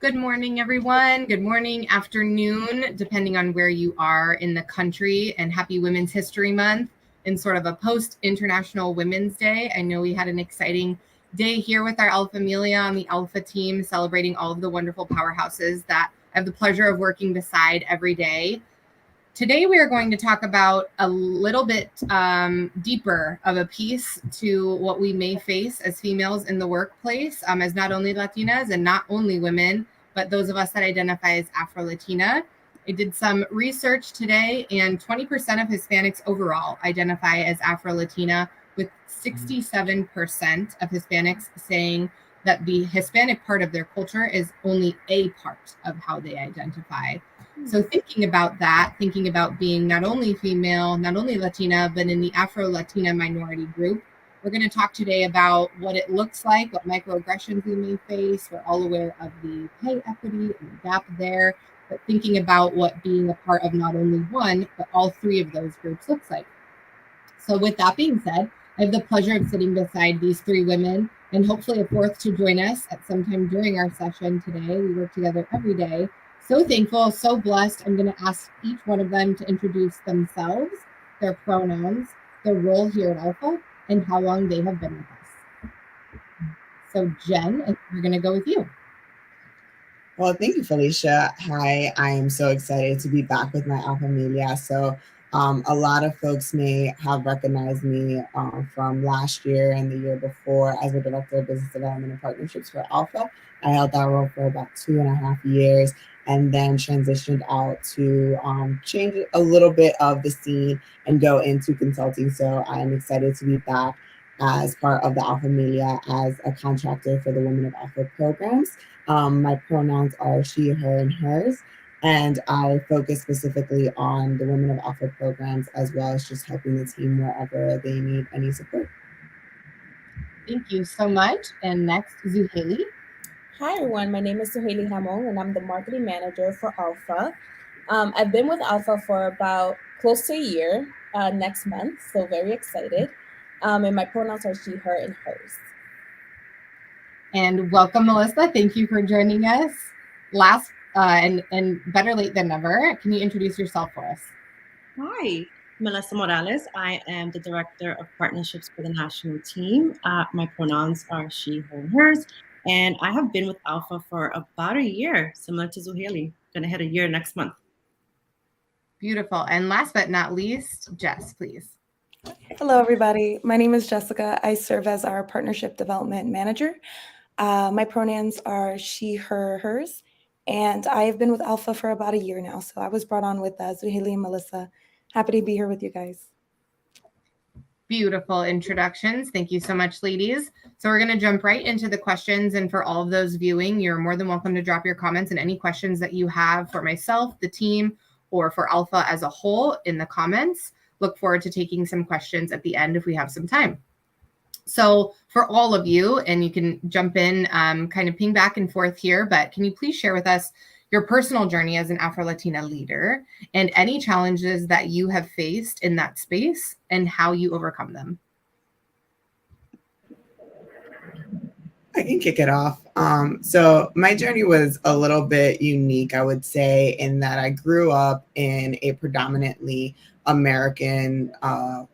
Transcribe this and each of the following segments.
Good morning, everyone. Good morning, afternoon, depending on where you are in the country, and happy Women's History Month in sort of a post-International Women's Day. I know we had an exciting day here with our ALPFA on the ALPFA team, celebrating all of the wonderful powerhouses that I have the pleasure of working beside every day. Today, we are going to talk about a little bit deeper of a piece to what we may face as females in the workplace, as not only Latinas and not only women, but those of us that identify as Afro-Latina. I did some research today, and 20% of Hispanics overall identify as Afro-Latina, with 67% of Hispanics saying that the Hispanic part of their culture is only a part of how they identify. So thinking about that, thinking about being not only female, not only Latina, but in the Afro-Latina minority group, we're going to talk today about what it looks like, what microaggressions we may face. We're all aware of the pay equity and the gap there, but thinking about what being a part of not only one, but all three of those groups looks like. So with that being said, I have the pleasure of sitting beside these three women and hopefully a fourth to join us at some time during our session today. We work together every day. So thankful, so blessed. I'm going to ask each one of them to introduce themselves, their pronouns, their role here at ALPFA, and how long they have been with us. So Jen, we're going to go with you. Well, thank you, Felicia. Hi, I am so excited to be back with my ALPFA. So a lot of folks may have recognized me from last year and the year before as a Director of Business Development and Partnerships for ALPFA. I held that role for about 2.5 years, and then transitioned out to change a little bit of the scene and go into consulting. So I'm excited to be back as part of the ALPFA as a contractor for the Women of ALPFA programs. My pronouns are she, her, and hers, and I focus specifically on the Women of ALPFA programs, as well as just helping the team wherever they need any support. Thank you so much. And next, Zuhaili. Hi, everyone. My name is Zuhaili Hamon, and I'm the marketing manager for ALPFA. I've been with ALPFA for about close to a year next month, so very excited. And my pronouns are she, her, and hers. And welcome, Melissa. Thank you for joining us. Last and better late than never, can you introduce yourself for us? Hi, Melissa Morales. I am the Director of Partnerships for the national team. My pronouns are she, her, and hers. And I have been with ALPFA for about a year, similar to Zuhaili. Gonna hit a year next month. Beautiful. And last but not least, Jess, please. Hello, everybody. My name is Jessica. I serve as our Partnership Development Manager. My pronouns are she, her, hers. And I have been with ALPFA for about a year now. So I was brought on with Zuhaili and Melissa. Happy to be here with you guys. Beautiful introductions. Thank you so much, ladies. So we're going to jump right into the questions. And for all of those viewing, you're more than welcome to drop your comments and any questions that you have for myself, the team, or for ALPFA as a whole in the comments. Look forward to taking some questions at the end if we have some time. So for all of you, and you can jump in, kind of ping back and forth here, but can you please share with us your personal journey as an Afro-Latina leader and any challenges that you have faced in that space and how you overcome them? I can kick it off. So my journey was a little bit unique, I would say, in that I grew up in a predominantly American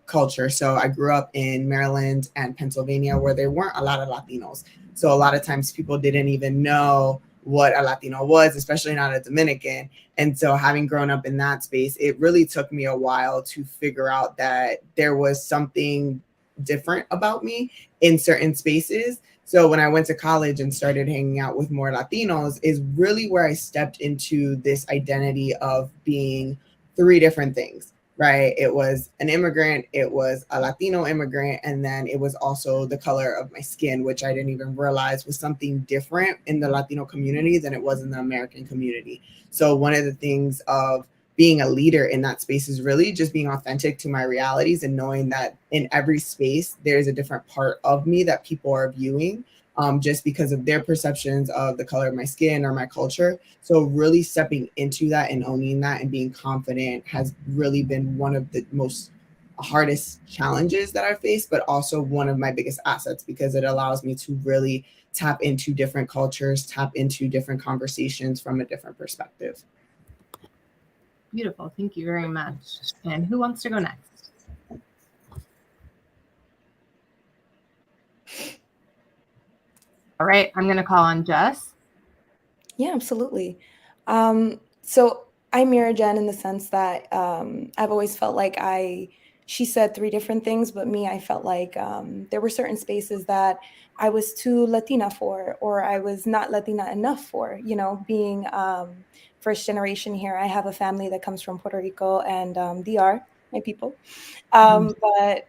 culture. So I grew up in Maryland and Pennsylvania, where there weren't a lot of Latinos. So a lot of times people didn't even know what a Latino was, especially not a Dominican. And so having grown up in that space, it really took me a while to figure out that there was something different about me in certain spaces. So when I went to college and started hanging out with more Latinos is really where I stepped into this identity of being three different things, right? It was an immigrant, it was a Latino immigrant, and then it was also the color of my skin, which I didn't even realize was something different in the Latino community than it was in the American community. So one of the things of being a leader in that space is really just being authentic to my realities and knowing that in every space, there's a different part of me that people are viewing just because of their perceptions of the color of my skin or my culture. So really stepping into that and owning that and being confident has really been one of the most hardest challenges that I face, but also one of my biggest assets, because it allows me to really tap into different cultures, tap into different conversations from a different perspective. Beautiful. Thank you very much. And who wants to go next? All right, I'm going to call on Jess. Yeah, absolutely. So I mirror Jen in the sense that I've always felt like she said three different things, but me, I felt like there were certain spaces that I was too Latina for, or I was not Latina enough for, being first generation here. I have a family that comes from Puerto Rico and DR, my people. But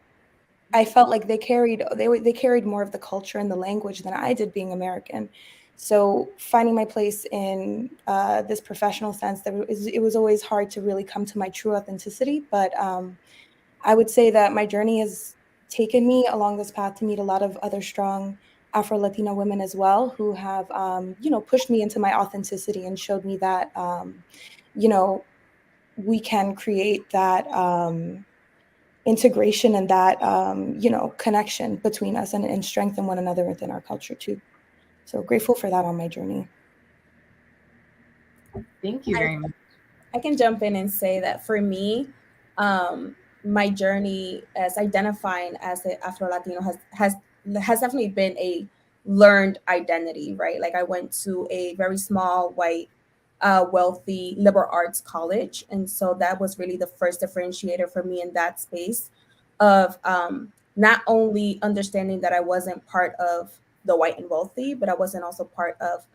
I felt like they carried more of the culture and the language than I did being American. So finding my place in this professional sense, it was always hard to really come to my true authenticity. But I would say that my journey has taken me along this path to meet a lot of other strong Afro-Latina women as well, who have, pushed me into my authenticity and showed me that, we can create that integration and that connection between us and strengthen one another within our culture too. So grateful for that on my journey. Thank you very much. I can jump in and say that for me, my journey as identifying as an Afro-Latino has definitely been a learned identity, right? Like I went to a very small, white, wealthy liberal arts college. And so that was really the first differentiator for me in that space of not only understanding that I wasn't part of the white and wealthy, but I wasn't also part of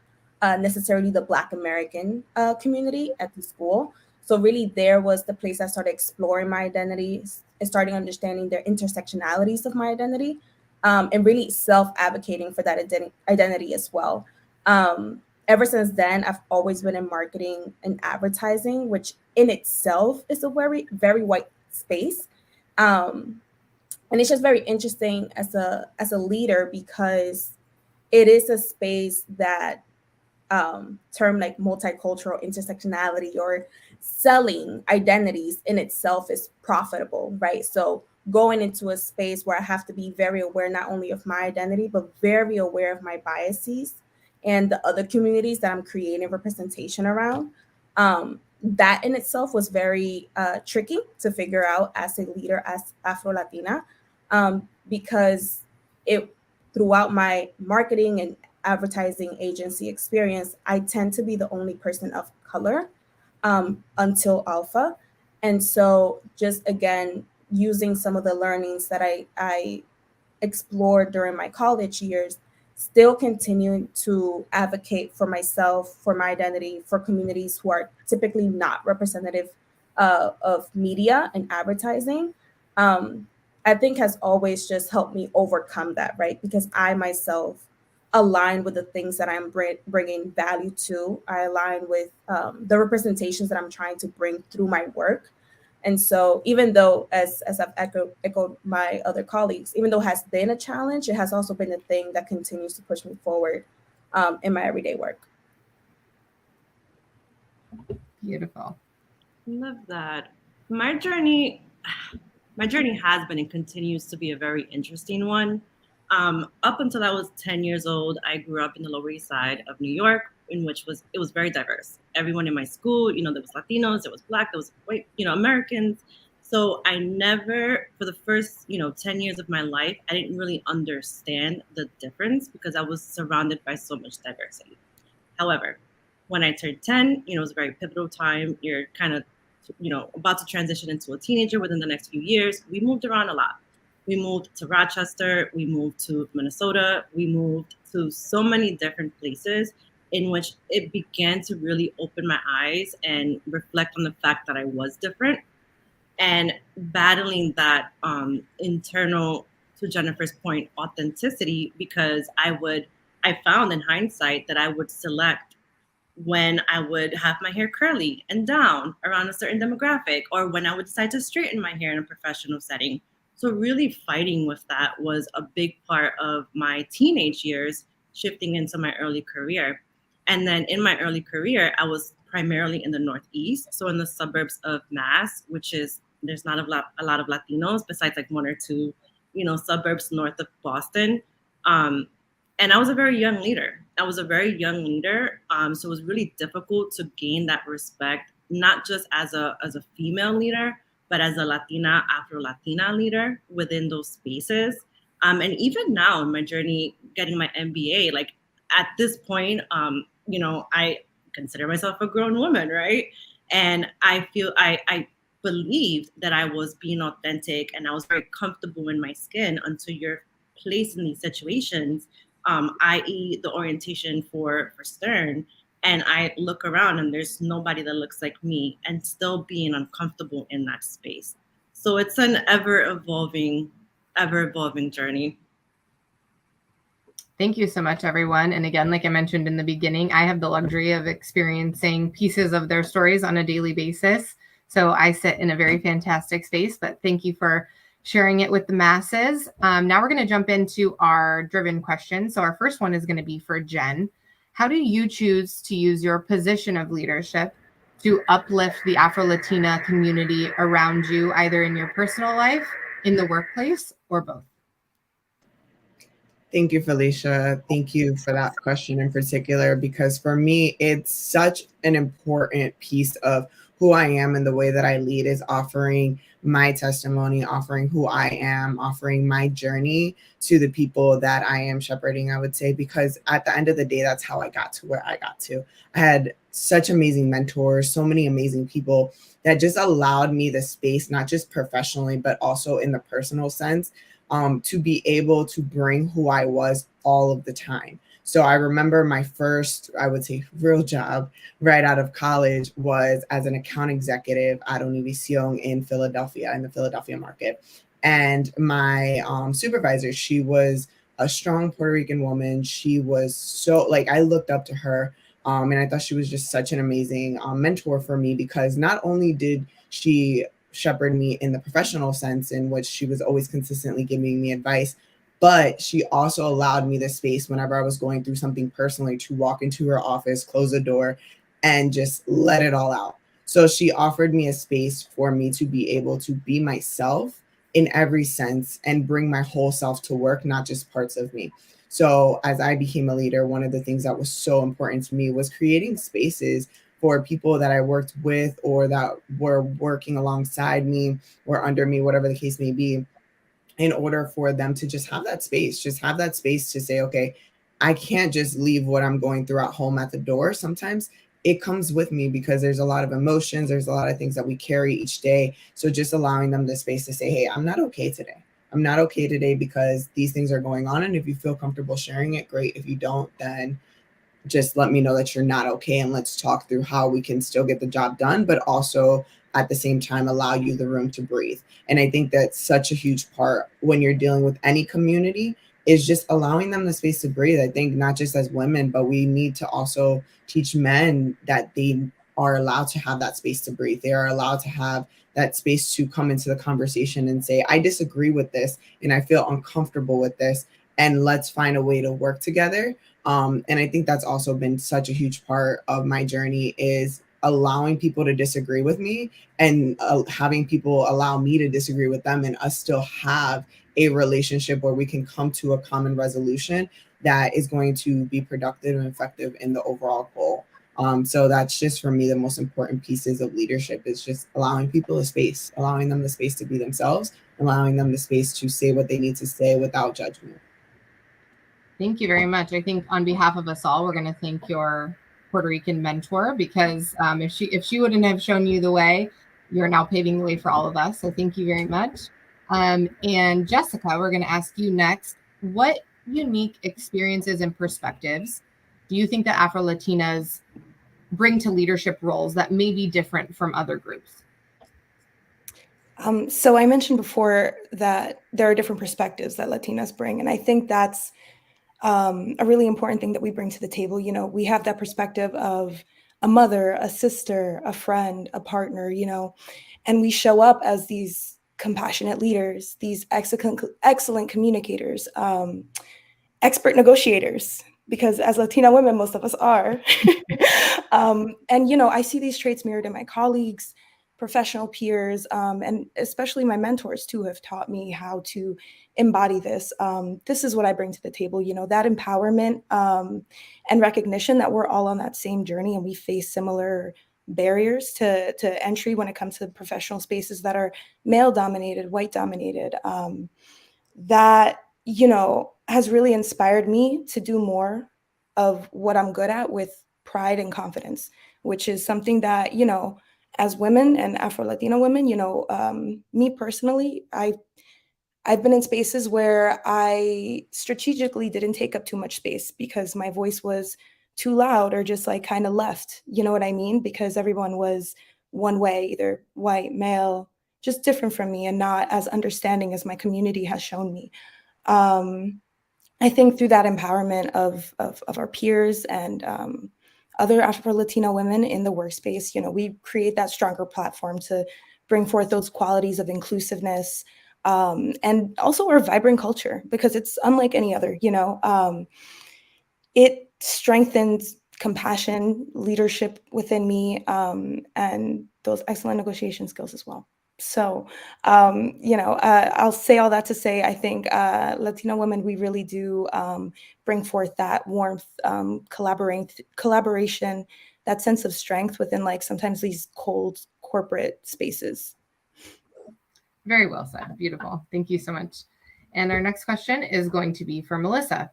necessarily the Black American community at the school. So really there was the place I started exploring my identity and starting understanding their intersectionalities of my identity, and really self-advocating for that identity as well. Ever since then, I've always been in marketing and advertising, which in itself is a very, very white space. And it's just very interesting as a leader because it is a space that term like multicultural intersectionality or selling identities in itself is profitable, right? So going into a space where I have to be very aware not only of my identity, but very aware of my biases and the other communities that I'm creating representation around. That in itself was very tricky to figure out as a leader, as Afro-Latina, because it throughout my marketing and advertising agency experience, I tend to be the only person of color until ALPFA. And so just again, using some of the learnings that I explored during my college years, still continuing to advocate for myself, for my identity, for communities who are typically not representative of media and advertising, I think has always just helped me overcome that, right? Because I myself align with the things that I'm bringing value to. I align with the representations that I'm trying to bring through my work. And so even though, as I've echoed my other colleagues, even though it has been a challenge, it has also been a thing that continues to push me forward in my everyday work. Beautiful. Love that. My journey has been and continues to be a very interesting one. Up until I was 10 years old, I grew up in the Lower East Side of New York, in which it was very diverse. Everyone in my school, there was Latinos, there was Black, there was white, Americans. So I never, for the first, 10 years of my life, I didn't really understand the difference because I was surrounded by so much diversity. However, when I turned 10, it was a very pivotal time. You're kind of, about to transition into a teenager within the next few years. We moved around a lot. We moved to Rochester, we moved to Minnesota, we moved to so many different places in which it began to really open my eyes and reflect on the fact that I was different and battling that internal, to Jennifer's point, authenticity, because I found in hindsight that I would select when I would have my hair curly and down around a certain demographic, or when I would decide to straighten my hair in a professional setting. So really fighting with that was a big part of my teenage years, shifting into my early career. And then in my early career, I was primarily in the Northeast, so in the suburbs of Mass, which is there's not a lot of Latinos besides like one or two, suburbs north of Boston. And I was a very young leader. So it was really difficult to gain that respect, not just as a female leader, but as a Latina, Afro-Latina leader within those spaces. And even now in my journey getting my MBA, like at this point, I consider myself a grown woman, right? And I feel I believed that I was being authentic and I was very comfortable in my skin until you're placed in these situations, i.e. the orientation for Stern. And I look around and there's nobody that looks like me, and still being uncomfortable in that space. So it's an ever evolving journey. Thank you so much, everyone. And again, like I mentioned in the beginning, I have the luxury of experiencing pieces of their stories on a daily basis. So I sit in a very fantastic space, but thank you for sharing it with the masses. Now we're going to jump into our driven questions. So our first one is going to be for Jen. How do you choose to use your position of leadership to uplift the Afro-Latina community around you, either in your personal life, in the workplace, or both? Thank you, Felicia. Thank you for that question in particular, because for me, it's such an important piece of who I am and the way that I lead is offering my testimony, offering who I am, offering my journey to the people that I am shepherding, I would say, because at the end of the day, that's how I got to where I got to. I had such amazing mentors, so many amazing people that just allowed me the space, not just professionally, but also in the personal sense, to be able to bring who I was all of the time. So I remember my first, I would say, real job right out of college was as an account executive at Univision in Philadelphia, in the Philadelphia market. And my supervisor, she was a strong Puerto Rican woman. She was so, like, I looked up to her. And I thought she was just such an amazing mentor for me, because not only did she shepherd me in the professional sense, in which she was always consistently giving me advice, but she also allowed me the space whenever I was going through something personally to walk into her office, close the door, and just let it all out. So she offered me a space for me to be able to be myself in every sense and bring my whole self to work, not just parts of me. So as I became a leader, one of the things that was so important to me was creating spaces for people that I worked with or that were working alongside me or under me, whatever the case may be, in order for them to just have that space to say, okay, I can't just leave what I'm going through at home at the door. Sometimes it comes with me because there's a lot of emotions. There's a lot of things that we carry each day. So just allowing them the space to say, hey, I'm not okay today. I'm not okay today because these things are going on. And if you feel comfortable sharing it, great. If you don't, then just let me know that you're not okay, and let's talk through how we can still get the job done, but also at the same time allow you the room to breathe. And I think that's such a huge part when you're dealing with any community, is just allowing them the space to breathe. I think not just as women, but we need to also teach men that they are allowed to have that space to breathe. They are allowed to have that space to come into the conversation and say, I disagree with this and I feel uncomfortable with this, and let's find a way to work together. And I think that's also been such a huge part of my journey, is allowing people to disagree with me and having people allow me to disagree with them, and us still have a relationship where we can come to a common resolution that is going to be productive and effective in the overall goal. So that's just, for me, the most important pieces of leadership is just allowing people a space, allowing them the space to be themselves, allowing them the space to say what they need to say without judgment. Thank you very much. I think on behalf of us all, we're going to thank your Puerto Rican mentor, because if she wouldn't have shown you the way, you're now paving the way for all of us. So thank you very much. And Jessica, we're going to ask you next, what unique experiences and perspectives do you think that Afro-Latinas bring to leadership roles that may be different from other groups? So I mentioned before that there are different perspectives that Latinas bring, and I think that's a really important thing that we bring to the table. You know, we have that perspective of a mother, a sister, a friend, a partner, you know, and we show up as these compassionate leaders, these excellent communicators, expert negotiators, because as Latina women, most of us are. And, you know, I see these traits mirrored in my colleagues. professional peers, and especially my mentors too have taught me how to embody this. This is what I bring to the table, that empowerment and recognition that we're all on that same journey and we face similar barriers to entry when it comes to professional spaces that are male dominated, white dominated. That, has really inspired me to do more of what I'm good at with pride and confidence, which is something that, as women and Afro-Latina women, me personally, I've been in spaces where I strategically didn't take up too much space because my voice was too loud or just like kind of left, you know what I mean? Because everyone was one way, either white, male, just different from me and not as understanding as my community has shown me. I think through that empowerment of our peers and other Afro-Latina women in the workspace, we create that stronger platform to bring forth those qualities of inclusiveness and also our vibrant culture, because it's unlike any other, it strengthens compassion, leadership within me, and those excellent negotiation skills as well. So, I'll say all that to say, I think Latino women, we really do bring forth that warmth, collaboration, that sense of strength within like sometimes these cold corporate spaces. Very well said. Beautiful. Thank you so much. And our next question is going to be for Melissa.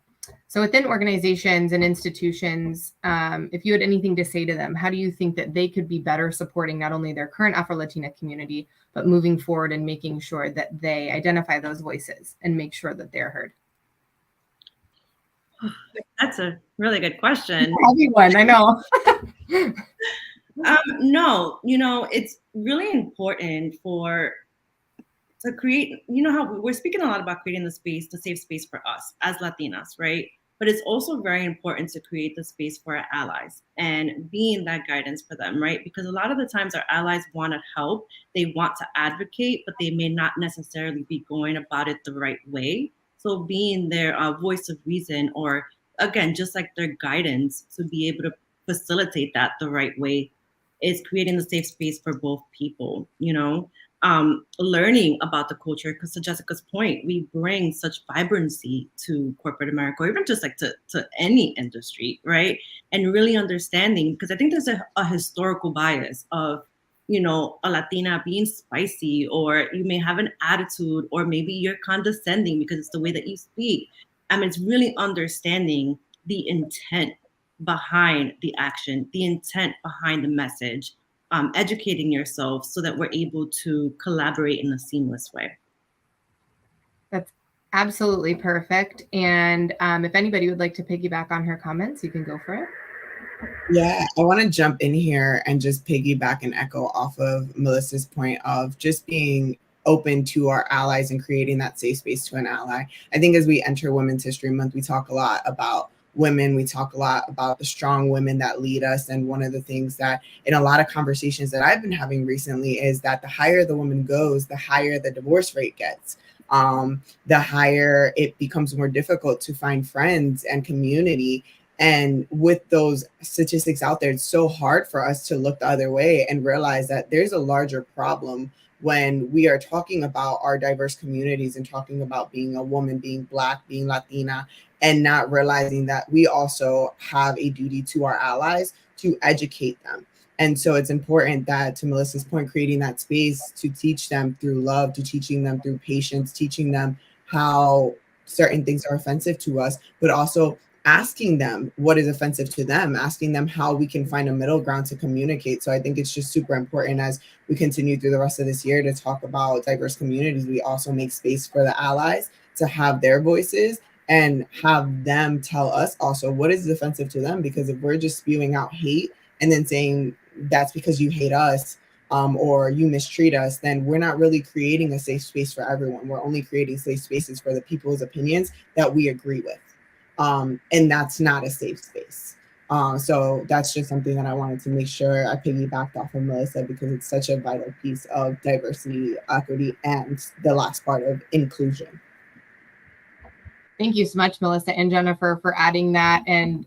So within organizations and institutions, if you had anything to say to them, how do you think that they could be better supporting not only their current Afro-Latina community, but moving forward and making sure that they identify those voices and make sure that they're heard? That's a really good question. Heavy one, I know. No, it's really important to create, how we're speaking a lot about creating the safe space for us as Latinas, right? But it's also very important to create the space for our allies and being that guidance for them, right? Because a lot of the times our allies want to help, they want to advocate, but they may not necessarily be going about it the right way. So being their voice of reason, or again, just like their guidance to be able to facilitate that the right way, is creating the safe space for both people, learning about the culture, because to Jessica's point, we bring such vibrancy to corporate America, or even just like to any industry, right? And really understanding, because I think there's a historical bias of, a Latina being spicy, or you may have an attitude, or maybe you're condescending because it's the way that you speak. It's really understanding the intent behind the action, the intent behind the message, educating yourself so that we're able to collaborate in a seamless way. That's absolutely perfect. And if anybody would like to piggyback on her comments, you can go for it. Yeah, I want to jump in here and just piggyback and echo off of Melissa's point of just being open to our allies and creating that safe space to an ally. I think as we enter Women's History Month, we talk a lot about women. We talk a lot about the strong women that lead us. And one of the things that in a lot of conversations that I've been having recently is that the higher the woman goes, the higher the divorce rate gets. The higher it becomes more difficult to find friends and community. And with those statistics out there, it's so hard for us to look the other way and realize that there's a larger problem when we are talking about our diverse communities and talking about being a woman, being Black, being Latina, and not realizing that we also have a duty to our allies to educate them. And so it's important that, to Melissa's point, creating that space to teach them through love, to teaching them through patience, teaching them how certain things are offensive to us, but also asking them what is offensive to them, asking them how we can find a middle ground to communicate. So I think it's just super important as we continue through the rest of this year to talk about diverse communities. We also make space for the allies to have their voices and have them tell us also what is offensive to them. Because if we're just spewing out hate and then saying that's because you hate us or you mistreat us, then we're not really creating a safe space for everyone. We're only creating safe spaces for the people's opinions that we agree with. And that's not a safe space. So that's just something that I wanted to make sure I piggybacked off of Melissa, because it's such a vital piece of diversity, equity, and the last part of inclusion. Thank you so much, Melissa and Jennifer, for adding that. And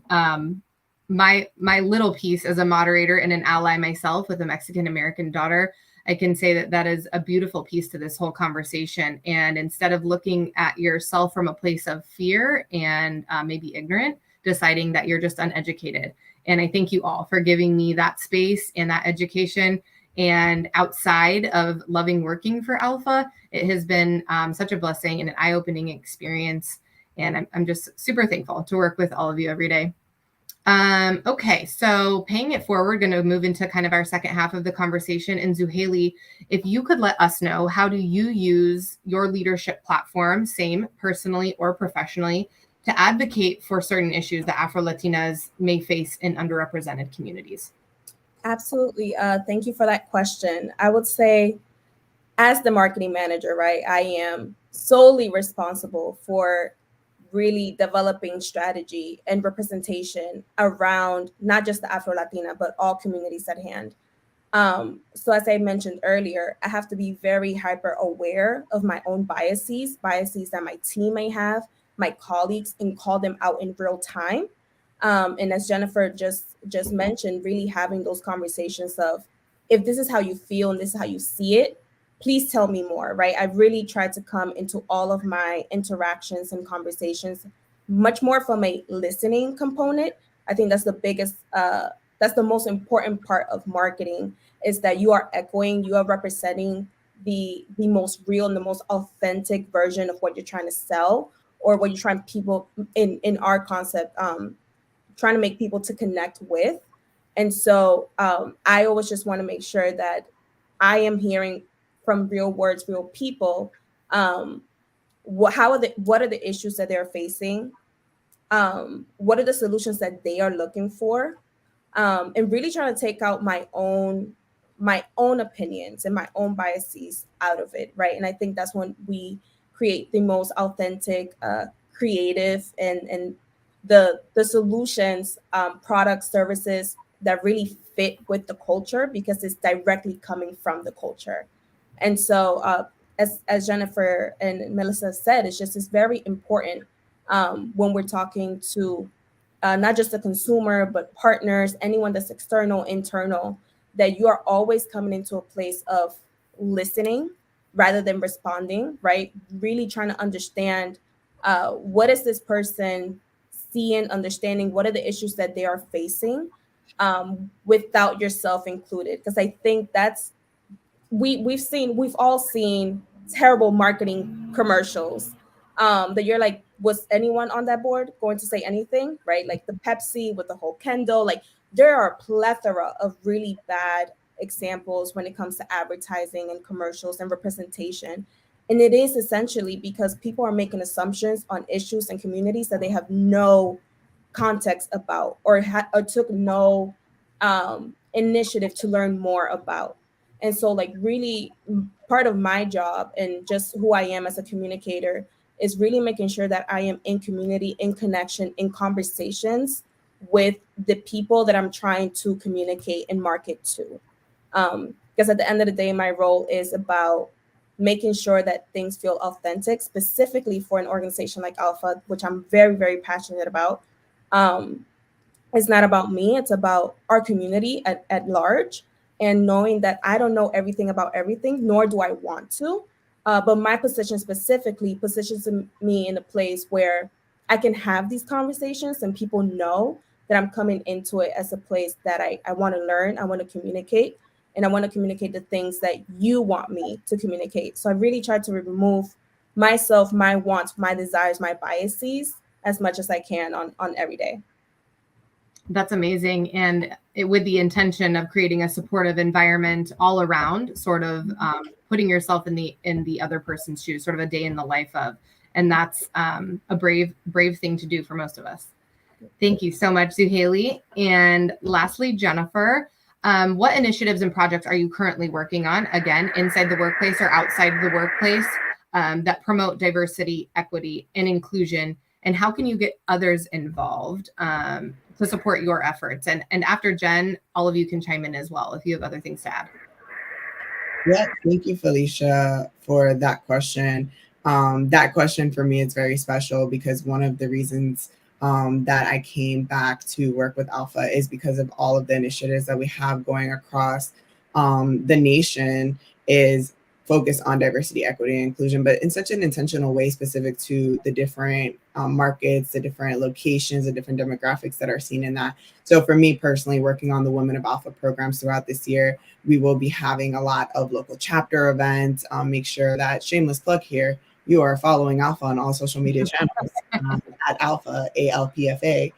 my little piece as a moderator and an ally myself with a Mexican American daughter, I can say that that is a beautiful piece to this whole conversation. And instead of looking at yourself from a place of fear and maybe ignorant, deciding that you're just uneducated. And I thank you all for giving me that space and that education. And outside of loving working for ALPFA, it has been such a blessing and an eye-opening experience. And I'm just super thankful to work with all of you every day. Okay, so paying it forward, going to move into kind of our second half of the conversation. And Zuhaili, if you could let us know, how do you use your leadership platform, same personally or professionally, to advocate for certain issues that Afro-Latinas may face in underrepresented communities? Absolutely. Thank you for that question. I would say, as the marketing manager, right, I am solely responsible for really developing strategy and representation around not just the Afro-Latina, but all communities at hand. So as I mentioned earlier, I have to be very hyper aware of my own biases that my team may have, my colleagues, and call them out in real time. And as Jennifer just mentioned, really having those conversations of, if this is how you feel and this is how you see it, please tell me more, right? I really try to come into all of my interactions and conversations much more from a listening component. I think that's the biggest, that's the most important part of marketing, is that you are echoing, you are representing the most real and the most authentic version of what you're trying to sell, or what you're trying people in our concept, trying to make people to connect with. And so I always just want to make sure that I am hearing from real words, real people, what are the issues that they're facing, what are the solutions that they are looking for, and really trying to take out my own opinions and my own biases out of it, right? And I think that's when we create the most authentic, creative, and the solutions, products, services that really fit with the culture, because it's directly coming from the culture. And so, as Jennifer and Melissa said, it's very important when we're talking to not just the consumer, but partners, anyone that's external, internal, that you are always coming into a place of listening rather than responding, right? Really trying to understand what is this person seeing, understanding what are the issues that they are facing, without yourself included. Because I think that's, we've all seen terrible marketing commercials, that you're like, was anyone on that board going to say anything, right? Like the Pepsi with the whole Kendall. Like, there are a plethora of really bad examples when it comes to advertising and commercials and representation. And it is essentially because people are making assumptions on issues and communities that they have no context about, or took no initiative to learn more about. And so, like, really part of my job and just who I am as a communicator is really making sure that I am in community, in connection, in conversations with the people that I'm trying to communicate and market to. Because at the end of the day, my role is about making sure that things feel authentic, specifically for an organization like ALPFA, which I'm very, very passionate about. It's not about me, it's about our community at large, and knowing that I don't know everything about everything, nor do I want to. But my position specifically positions me in a place where I can have these conversations and people know that I'm coming into it as a place that I want to learn, I want to communicate, and I want to communicate the things that you want me to communicate. So I really try to remove myself, my wants, my desires, my biases as much as I can on every day. That's amazing. And with the intention of creating a supportive environment all around, sort of putting yourself in the other person's shoes, sort of a day in the life of, and that's a brave thing to do for most of us. Thank you so much, Zuhaili. And lastly, Jennifer, what initiatives and projects are you currently working on, again, inside the workplace or outside the workplace, that promote diversity, equity, and inclusion? And how can you get others involved to support your efforts? And after Jen, all of you can chime in as well if you have other things to add. Yeah, thank you, Felicia, for that question. That question for me is very special because one of the reasons that I came back to work with ALPFA is because of all of the initiatives that we have going across the nation is focused on diversity, equity, and inclusion, but in such an intentional way specific to the different markets, the different locations, the different demographics that are seen in that. So for me personally, working on the Women of Alpha programs throughout this year, we will be having a lot of local chapter events. Make sure that, shameless plug here, you are following Alpha on all social media channels at Alpha, ALPFA.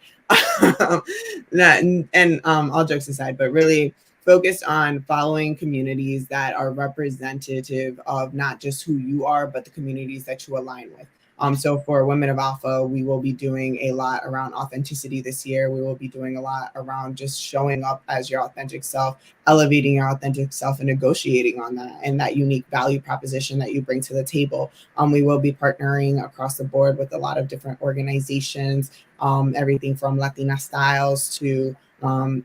And all jokes aside, but really focused on following communities that are representative of not just who you are, but the communities that you align with. So for Women of Alpha, we will be doing a lot around authenticity this year. We will be doing a lot around just showing up as your authentic self, elevating your authentic self, and negotiating on that and that unique value proposition that you bring to the table. We will be partnering across the board with a lot of different organizations, everything from Latina Styles to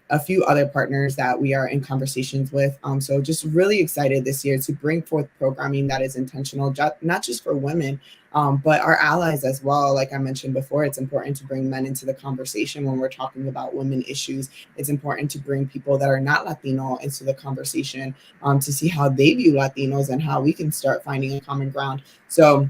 a few other partners that we are in conversations with. So just really excited this year to bring forth programming that is intentional, not just for women, but our allies as well. Like I mentioned before, it's important to bring men into the conversation when we're talking about women issues. It's important to bring people that are not Latino into the conversation to see how they view Latinos and how we can start finding a common ground. So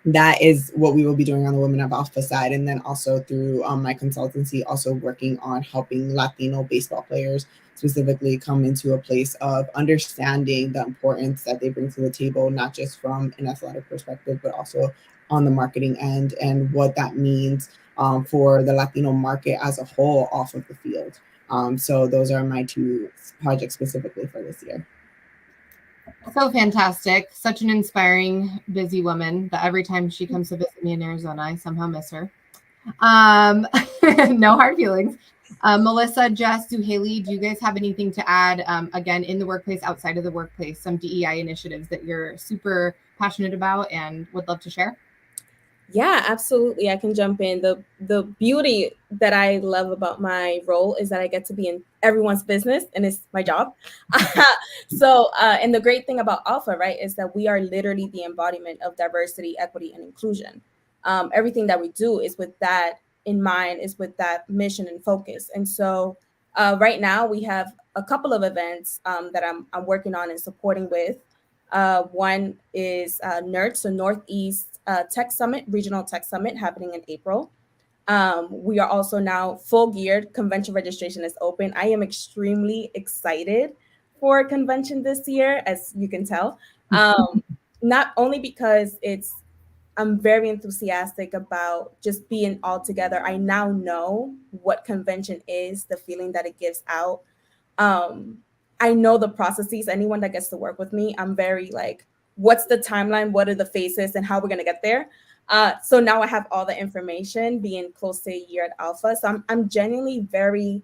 that is what we will be doing on the Women of Alpha side. And then also through my consultancy, also working on helping Latino baseball players specifically come into a place of understanding the importance that they bring to the table, not just from an athletic perspective, but also on the marketing end and what that means for the Latino market as a whole off of the field. So those are my two projects specifically for this year. So fantastic. Such an inspiring, busy woman that every time she comes to visit me in Arizona, I somehow miss her. No hard feelings. Melissa, Jess, Haley, do you guys have anything to add, again, in the workplace, outside of the workplace, some DEI initiatives that you're super passionate about and would love to share? Yeah, absolutely. I can jump in. The beauty that I love about my role is that I get to be in everyone's business, and it's my job. So, and the great thing about Alpha, right, is that we are literally the embodiment of diversity, equity, and inclusion. Everything that we do is with that in mind, is with that mission and focus. And so, right now we have a couple of events that I'm working on and supporting with. One is NERD, so Northeast Tech Summit, Regional Tech Summit, happening in April. We are also now full geared. Convention registration is open. I am extremely excited for convention this year, as you can tell. Not only because I'm very enthusiastic about just being all together. I now know what convention is, the feeling that it gives out. I know the processes. Anyone that gets to work with me, I'm very like, what's the timeline? What are the phases and how we're going to get there? So now I have all the information being close to a year at Alpha. So I'm genuinely very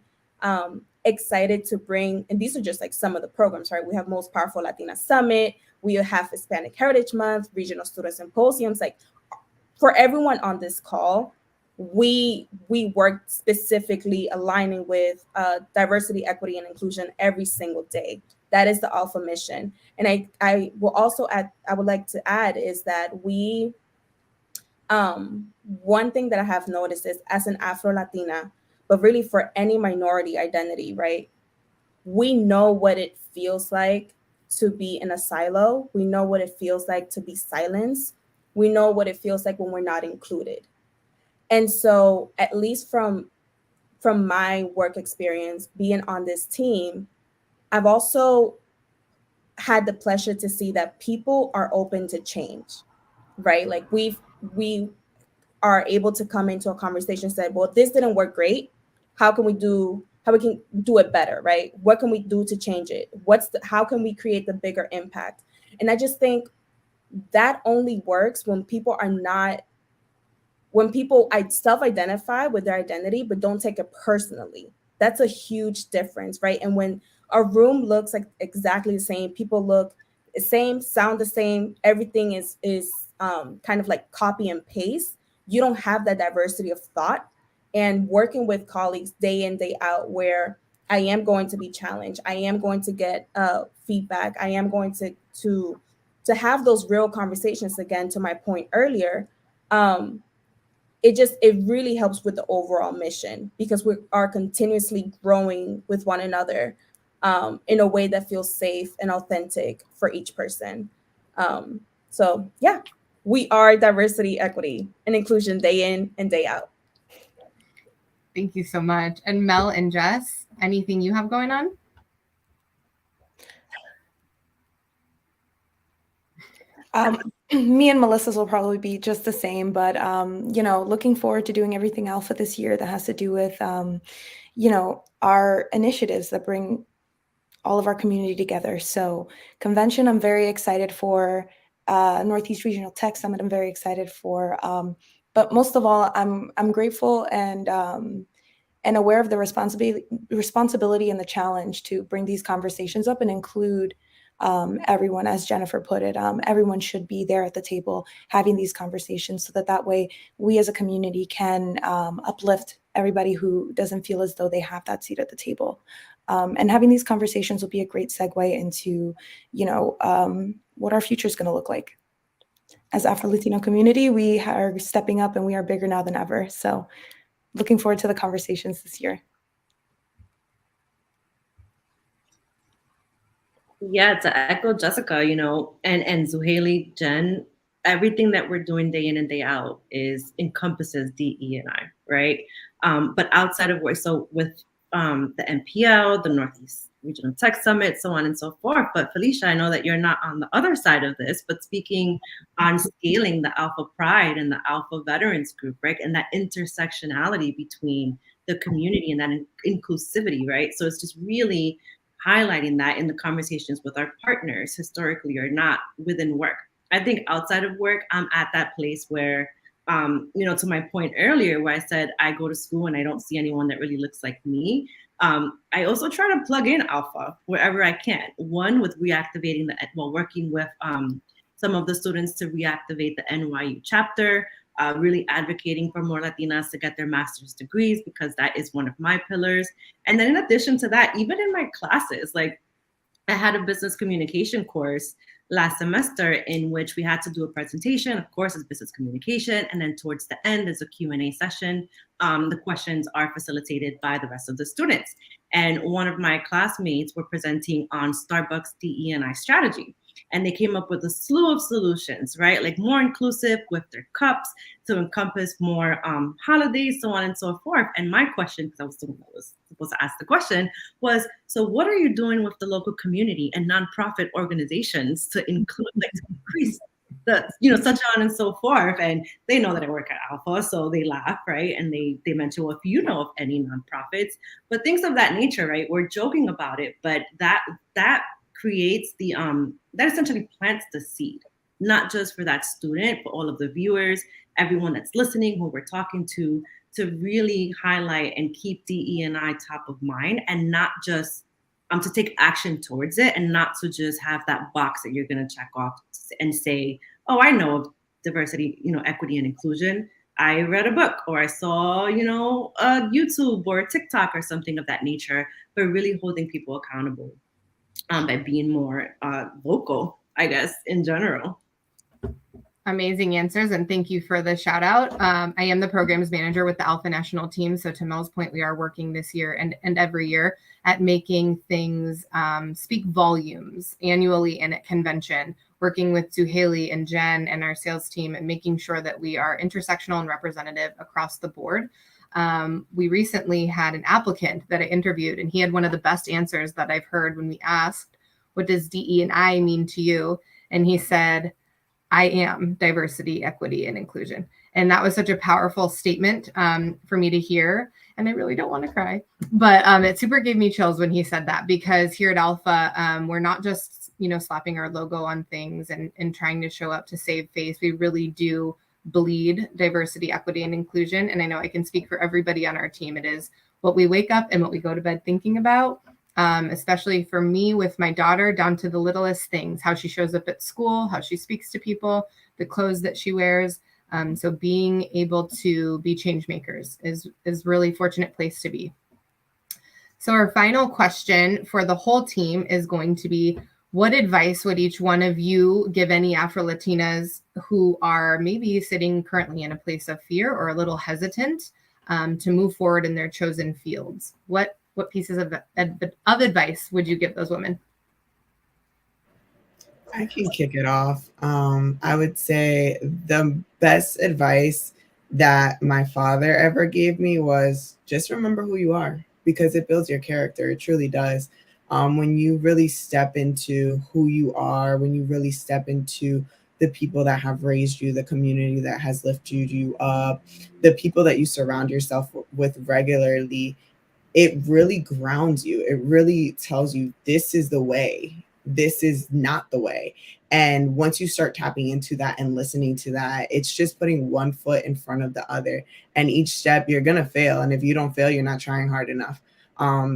excited to bring, and these are just like some of the programs, right? We have Most Powerful Latina Summit. We have Hispanic Heritage Month, Regional Student Symposiums. Like for everyone on this call, we work specifically aligning with diversity, equity, and inclusion every single day. That is the Alpha mission. And I will also add, I would like to add is that we, one thing that I have noticed is as an Afro-Latina, but really for any minority identity, right? We know what it feels like to be in a silo. We know what it feels like to be silenced. We know what it feels like when we're not included. And so at least from my work experience being on this team, I've also had the pleasure to see that people are open to change, right? Like we are able to come into a conversation and say, well, this didn't work great. How we can do it better, right? What can we do to change it? How can we create the bigger impact? And I just think that only works when people self-identify with their identity, but don't take it personally. That's a huge difference, right? And when a room looks like exactly the same, people look the same, sound the same, everything is kind of like copy and paste, you don't have that diversity of thought. And working with colleagues day in, day out, where I am going to be challenged, I am going to get feedback, I am going to have those real conversations, again, to my point earlier, it really helps with the overall mission because we are continuously growing with one another. in a way that feels safe and authentic for each person. So yeah, we are diversity, equity, and inclusion day in and day out. Thank you so much. And Mel and Jess, anything you have going on? Me and Melissa's will probably be just the same, but looking forward to doing everything ALPFA this year that has to do with our initiatives that bring all of our community together. So convention, I'm very excited for. Northeast Regional Tech Summit, I'm very excited for. But most of all, I'm grateful and aware of the responsibility and the challenge to bring these conversations up and include everyone. As Jennifer put it, everyone should be there at the table having these conversations, so that way we as a community can uplift everybody who doesn't feel as though they have that seat at the table. And having these conversations will be a great segue into, what our future is going to look like. As Afro-Latino community, we are stepping up and we are bigger now than ever. So looking forward to the conversations this year. Yeah, to echo Jessica, and Zuhaili, Jen, everything that we're doing day in and day out encompasses DE&I, right? But outside of work, so with the NPL, the Northeast Regional Tech Summit, so on and so forth. But Felicia, I know that you're not on the other side of this, but speaking on scaling the ALPFA Pride and the ALPFA Veterans Group, right? And that intersectionality between the community and that inclusivity, right? So it's just really highlighting that in the conversations with our partners, historically or not, within work. I think outside of work, I'm at that place where, to my point earlier, where I said I go to school and I don't see anyone that really looks like me. I also try to plug in ALPFA wherever I can. One, with reactivating working with some of the students to reactivate the NYU chapter, really advocating for more Latinas to get their master's degrees, because that is one of my pillars. And then in addition to that, even in my classes, like I had a business communication course last semester in which we had to do a presentation. Of course, it's business communication. And then towards the end is a Q&A session. The questions are facilitated by the rest of the students. And one of my classmates were presenting on Starbucks DE&I strategy. And they came up with a slew of solutions, right? Like more inclusive with their cups to encompass more holidays, so on and so forth. And my question, because I was supposed to ask the question, was, so what are you doing with the local community and nonprofit organizations to include, like, to increase the, such on and so forth? And they know that I work at ALPFA, so they laugh, right? And they mention, well, if you know of any nonprofits, but things of that nature, right? We're joking about it, but that creates the that essentially plants the seed, not just for that student, but all of the viewers, everyone that's listening, who we're talking to really highlight and keep DE&I top of mind, and not just to take action towards it, and not to just have that box that you're going to check off and say, oh, I know of diversity, equity and inclusion. I read a book, or I saw, a YouTube or TikTok or something of that nature, but really holding people accountable by being more vocal, I guess, in general. Amazing answers, and thank you for the shout out. I am the programs manager with the ALPFA national team. So to Mel's point, we are working this year and every year at making things speak volumes annually and at convention, working with Zuhaili and Jen and our sales team, and making sure that we are intersectional and representative across the board. We recently had an applicant that I interviewed, and he had one of the best answers that I've heard when we asked, what does DE&I mean to you? And he said, I am diversity, equity, and inclusion. And that was such a powerful statement for me to hear. And I really don't want to cry, but it super gave me chills when he said that, because here at ALPFA, we're not just, slapping our logo on things and trying to show up to save face. We really do bleed diversity, equity, and inclusion. And I know I can speak for everybody on our team. It is what we wake up and what we go to bed thinking about. Especially for me with my daughter, down to the littlest things, how she shows up at school, how she speaks to people, the clothes that she wears. So being able to be change makers is really fortunate place to be. So our final question for the whole team is going to be, what advice would each one of you give any Afro-Latinas who are maybe sitting currently in a place of fear or a little hesitant to move forward in their chosen fields? What what pieces of advice would you give those women? I can kick it off. I would say the best advice that my father ever gave me was just remember who you are, because it builds your character. It truly does. When you really step into who you are, when you really step into the people that have raised you, the community that has lifted you up, the people that you surround yourself with regularly, it really grounds you. It really tells you this is the way, this is not the way. And once you start tapping into that and listening to that, it's just putting one foot in front of the other. And each step you're going to fail. And if you don't fail, you're not trying hard enough.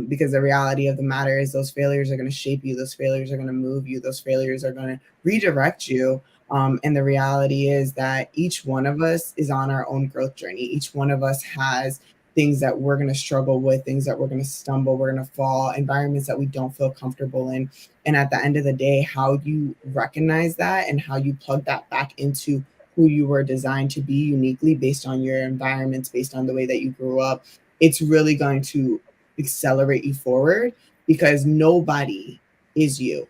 Because the reality of the matter is those failures are going to shape you. Those failures are going to move you. Those failures are going to redirect you. And the reality is that each one of us is on our own growth journey. Each one of us has things that we're going to struggle with, things that we're going to stumble, we're going to fall, environments that we don't feel comfortable in. And at the end of the day, how you recognize that and how you plug that back into who you were designed to be uniquely based on your environments, based on the way that you grew up, it's really going to accelerate you forward, because nobody is you.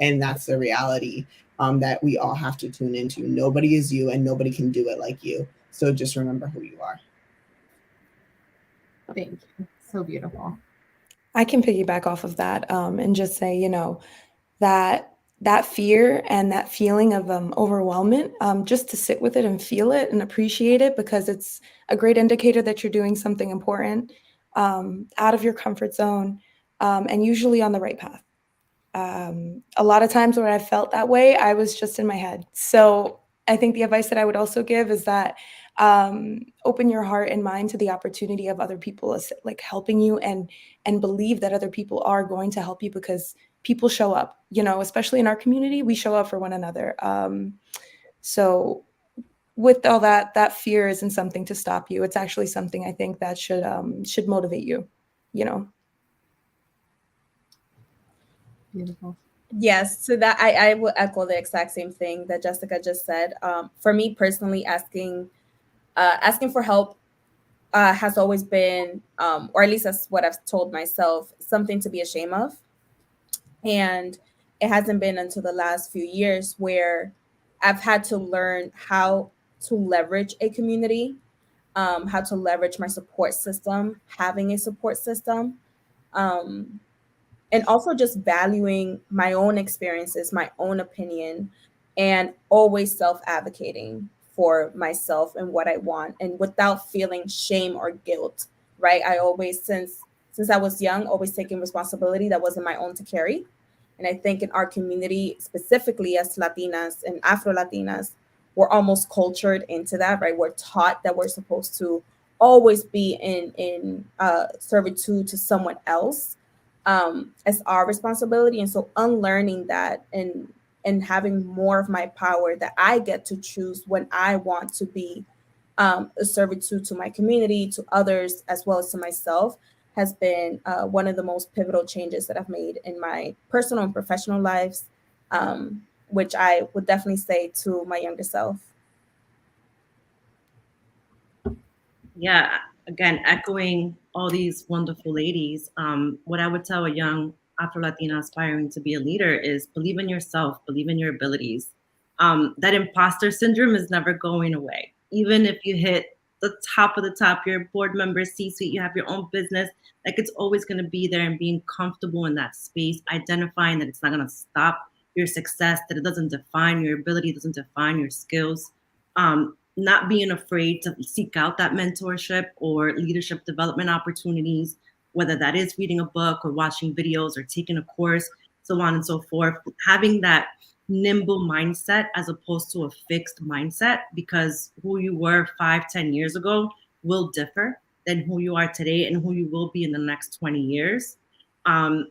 And that's the reality that we all have to tune into. Nobody is you, and nobody can do it like you. So just remember who you are. Thank you. So beautiful. I can piggyback off of that and just say, you know, that fear and that feeling of overwhelmment, just to sit with it and feel it and appreciate it, because it's a great indicator that you're doing something important out of your comfort zone and usually on the right path. A lot of times when I felt that way, I was just in my head. So I think the advice that I would also give is that open your heart and mind to the opportunity of other people like helping you, and believe that other people are going to help you, because people show up, you know, especially in our community, we show up for one another. So with all that fear isn't something to stop you. It's actually something I think that should motivate you, you know. Beautiful. Yes, so that I will echo the exact same thing that Jessica just said. For me personally, asking for help has always been, or at least that's what I've told myself, something to be ashamed of. And it hasn't been until the last few years where I've had to learn how to leverage a community, how to leverage my support system, having a support system. Um, and also just valuing my own experiences, my own opinion, and always self-advocating for myself and what I want, and without feeling shame or guilt, right? I always, since I was young, always taking responsibility that wasn't my own to carry. And I think in our community, specifically as Latinas and Afro-Latinas, we're almost cultured into that, right? We're taught that we're supposed to always be in servitude to someone else as our responsibility. And so unlearning that and having more of my power, that I get to choose when I want to be a servitude to my community, to others, as well as to myself, has been one of the most pivotal changes that I've made in my personal and professional lives, which I would definitely say to my younger self. Yeah, again, echoing all these wonderful ladies, what I would tell a young Afro-Latina aspiring to be a leader is believe in yourself, believe in your abilities. That imposter syndrome is never going away. Even if you hit the top of the top, you're a board member, C-suite, you have your own business, like it's always going to be there, and being comfortable in that space, identifying that it's not going to stop your success, that it doesn't define your ability, doesn't define your skills. Not being afraid to seek out that mentorship or leadership development opportunities, whether that is reading a book or watching videos or taking a course, so on and so forth. Having that nimble mindset as opposed to a fixed mindset, because who you were 5-10 years ago will differ than who you are today and who you will be in the next 20 years. And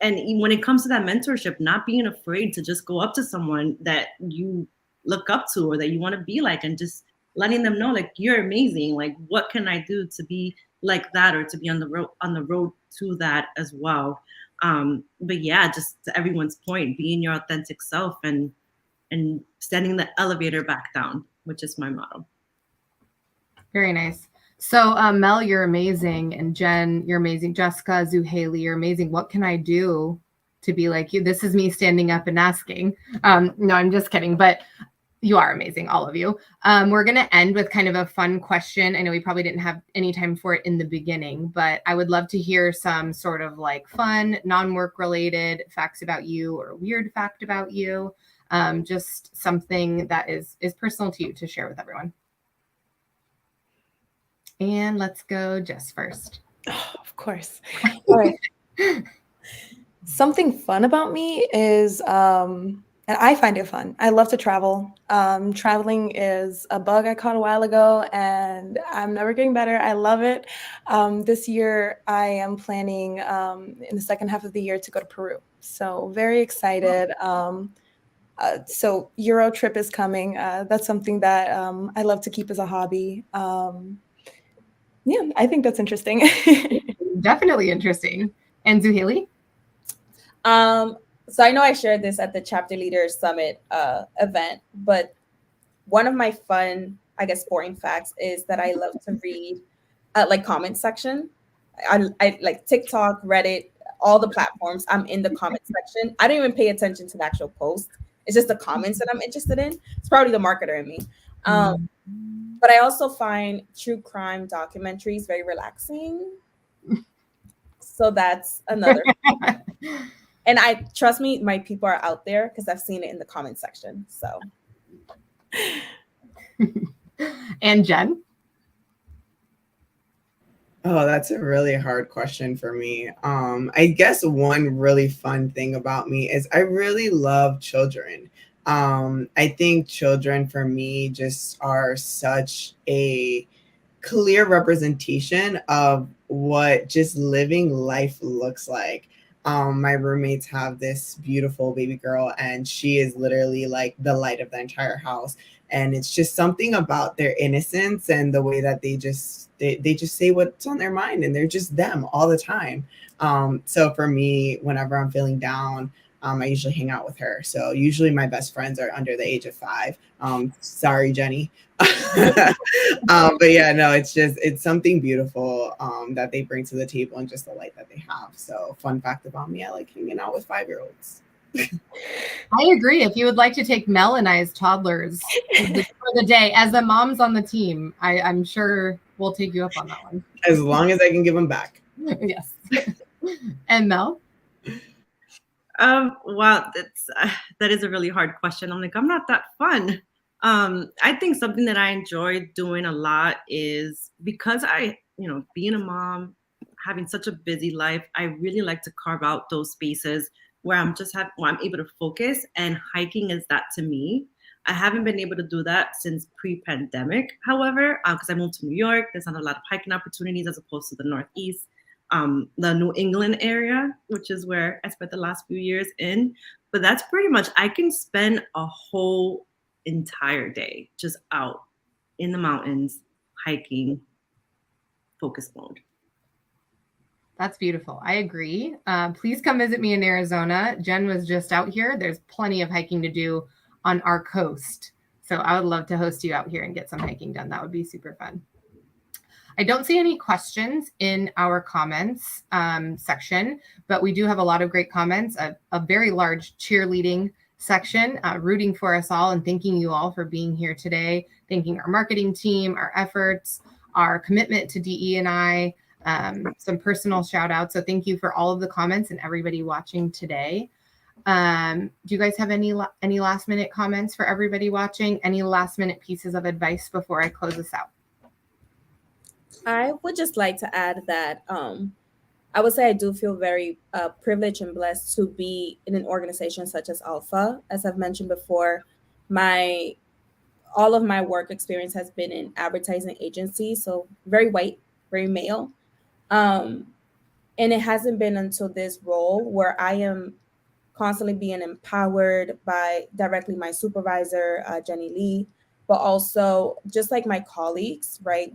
when it comes to that mentorship, not being afraid to just go up to someone that you look up to or that you want to be like, and just letting them know, like, you're amazing. Like, what can I do to be like that, or to be on the road to that as well? But yeah, just to everyone's point, being your authentic self and sending the elevator back down, which is my motto. Very nice. So Mel, you're amazing, and Jen, you're amazing. Jessica, Zuhaili, you're amazing. What can I do to be like you? This is me standing up and asking. No, I'm just kidding, but you are amazing, all of you. We're going to end with kind of a fun question. I know we probably didn't have any time for it in the beginning, but I would love to hear some sort of like fun, non-work related facts about you or a weird fact about you. Just something that is personal to you to share with everyone. And let's go Jess first. Oh, of course. All right. Something fun about me is, and I find it fun. I love to travel. Traveling is a bug I caught a while ago, and I'm never getting better. I love it. This year, I am planning in the second half of the year to go to Peru. So very excited. So Euro trip is coming. That's something that I love to keep as a hobby. Yeah, I think that's interesting. Definitely interesting. And Zuhaili? So I know I shared this at the Chapter Leaders Summit event, but one of my fun, I guess, boring facts is that I love to read like comment section. I like TikTok, Reddit, all the platforms. I'm in the comment section. I don't even pay attention to the actual post. It's just the comments that I'm interested in. It's probably the marketer in me. But I also find true crime documentaries very relaxing. So that's another. And I trust me, my people are out there because I've seen it in the comment section. So. And Jen? Oh, that's a really hard question for me. I guess one really fun thing about me is I really love children. I think children for me just are such a clear representation of what just living life looks like. My roommates have this beautiful baby girl, and she is literally like the light of the entire house. And it's just something about their innocence and the way that they just say what's on their mind, and they're just them all the time. So for me, whenever I'm feeling down, I usually hang out with her. So usually my best friends are under the age of 5. Sorry, Jenny. But yeah, no, it's something beautiful that they bring to the table and just the light that they have. So fun fact about me, I like hanging out with 5-year-olds. I agree. If you would like to take Mel and I as toddlers for the day, as the moms on the team, I'm sure we'll take you up on that one. As long as I can give them back. Yes. And Mel? Wow, that is a really hard question. I'm like, I'm not that fun. I think something that I enjoy doing a lot is because being a mom, having such a busy life, I really like to carve out those spaces where I'm able to focus, and hiking is that to me. I haven't been able to do that since pre-pandemic, however, because I moved to New York. There's not a lot of hiking opportunities as opposed to the Northeast. The New England area, which is where I spent the last few years in. But that's pretty much, I can spend a whole entire day just out in the mountains, hiking, focus mode. That's beautiful. I agree. Please come visit me in Arizona. Jen was just out here. There's plenty of hiking to do on our coast. So I would love to host you out here and get some hiking done. That would be super fun. I don't see any questions in our comments section, but we do have a lot of great comments, a very large cheerleading section, rooting for us all and thanking you all for being here today, thanking our marketing team, our efforts, our commitment to DE&I, some personal shout outs. So thank you for all of the comments and everybody watching today. Do you guys have any last minute comments for everybody watching? Any last minute pieces of advice before I close this out? I would just like to add that I would say I do feel very privileged and blessed to be in an organization such as ALPFA. As I've mentioned before, all of my work experience has been in advertising agencies, so very white, very male. And it hasn't been until this role where I am constantly being empowered by directly my supervisor, Jenny Lee, but also just like my colleagues, right?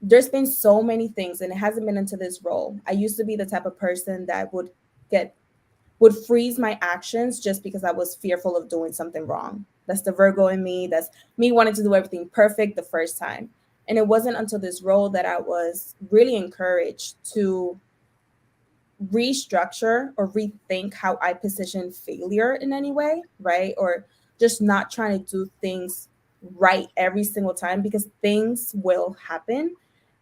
There's been so many things, and it hasn't been into this role. I used to be the type of person that would freeze my actions just because I was fearful of doing something wrong. That's the Virgo in me. That's me wanting to do everything perfect the first time. And it wasn't until this role that I was really encouraged to restructure or rethink how I position failure in any way, right? Or just not trying to do things right every single time, because things will happen,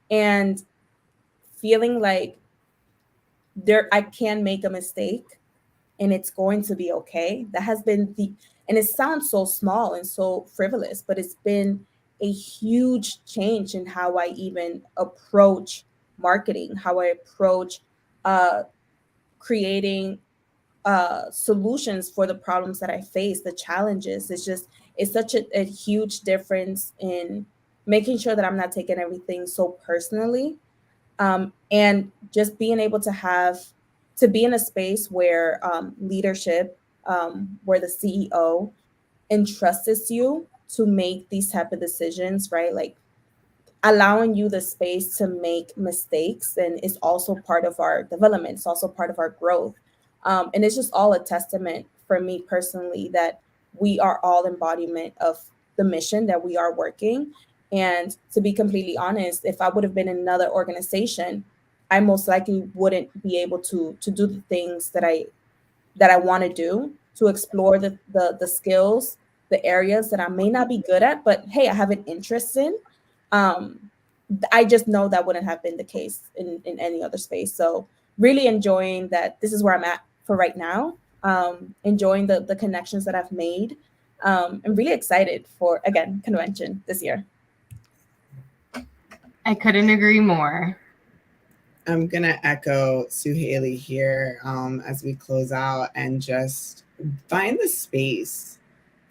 and feeling like I can make a mistake and it's going to be okay. That has been and it sounds so small and so frivolous, but it's been a huge change in how I even approach marketing, how I approach creating solutions for the problems that I face, the challenges. It's such a huge difference in making sure that I'm not taking everything so personally, and just being able to be in a space where leadership, where the CEO entrusts you to make these type of decisions, right? Like allowing you the space to make mistakes, and is also part of our development. It's also part of our growth. And it's just all a testament for me personally that we are all embodiment of the mission that we are working. And to be completely honest, if I would have been in another organization, I most likely wouldn't be able to do the things that I want to do, to explore the skills, the areas that I may not be good at, but hey, I have an interest in. Um, I just know that wouldn't have been the case in any other space. So really enjoying that this is where I'm at for right now. Enjoying the connections that I've made. I'm really excited for, again, convention this year. I couldn't agree more. I'm going to echo Suhaili here as we close out, and just find the space.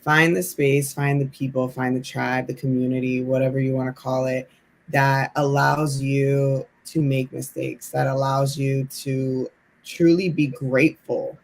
Find the space, find the people, find the tribe, the community, whatever you want to call it, that allows you to make mistakes, that allows you to truly be grateful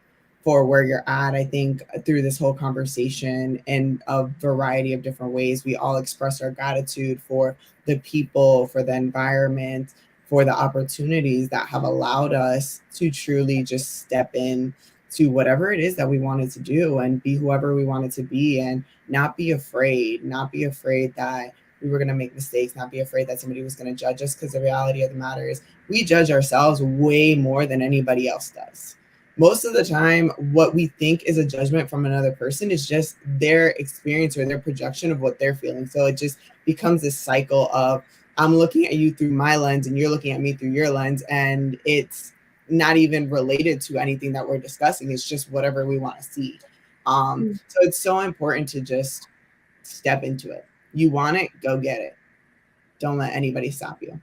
for where you're at. I think through this whole conversation, in a variety of different ways, we all express our gratitude for the people, for the environment, for the opportunities that have allowed us to truly just step in to whatever it is that we wanted to do and be whoever we wanted to be, and not be afraid that we were going to make mistakes, not be afraid that somebody was going to judge us, because the reality of the matter is we judge ourselves way more than anybody else does. Most of the time, what we think is a judgment from another person is just their experience or their projection of what they're feeling. So it just becomes this cycle of, I'm looking at you through my lens and you're looking at me through your lens, and it's not even related to anything that we're discussing. It's just whatever we want to see. So it's so important to just step into it. You want it, go get it. Don't let anybody stop you.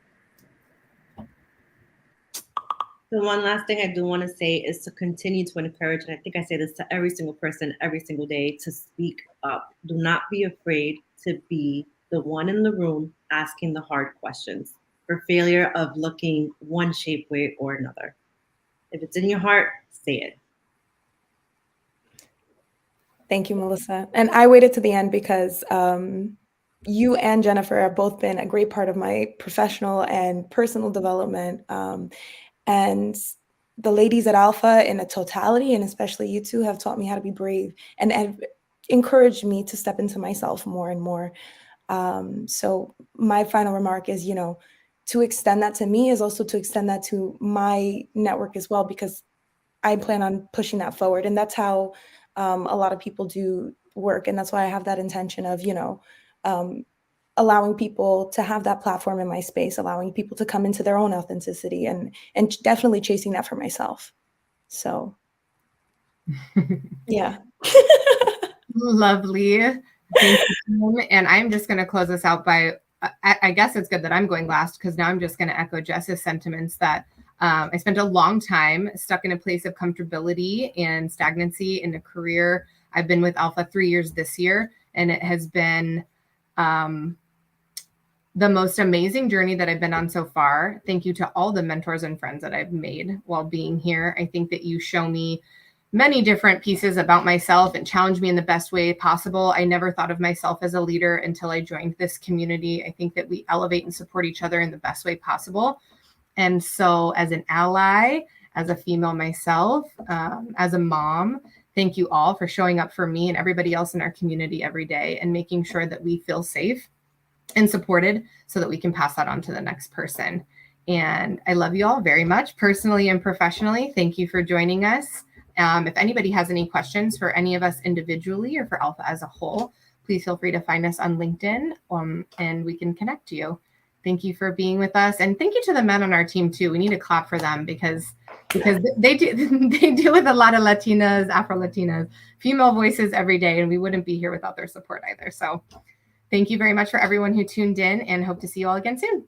The one last thing I do want to say is to continue to encourage, and I think I say this to every single person every single day, to speak up. Do not be afraid to be the one in the room asking the hard questions, for failure of looking one shape, way, or another. If it's in your heart, say it. Thank you, Melissa. And I waited to the end because you and Jennifer have both been a great part of my professional and personal development. And the ladies at ALPFA in a totality, and especially you two, have taught me how to be brave and have encouraged me to step into myself more and more. So my final remark is, to extend that to me is also to extend that to my network as well, because I plan on pushing that forward. And that's how a lot of people do work. And that's why I have that intention of, allowing people to have that platform in my space, allowing people to come into their own authenticity, and definitely chasing that for myself. So, yeah. Lovely. Thank you. And I'm just going to close this out by, I guess it's good that I'm going last, because now I'm just going to echo Jess's sentiments that I spent a long time stuck in a place of comfortability and stagnancy in a career. I've been with ALPFA 3 years this year, and it has been the most amazing journey that I've been on so far. Thank you to all the mentors and friends that I've made while being here. I think that you show me many different pieces about myself and challenge me in the best way possible. I never thought of myself as a leader until I joined this community. I think that we elevate and support each other in the best way possible. And so as an ally, as a female myself, as a mom, thank you all for showing up for me and everybody else in our community every day and making sure that we feel safe and supported so that we can pass that on to the next person. And I love you all very much, personally and professionally. Thank you for joining us. If anybody has any questions for any of us individually or for ALPFA as a whole, please feel free to find us on LinkedIn and we can connect to you. Thank you for being with us. And thank you to the men on our team too. We need to clap for them because they deal with a lot of Latinas, Afro-Latinas, female voices every day, and we wouldn't be here without their support either. So thank you very much for everyone who tuned in, and hope to see you all again soon.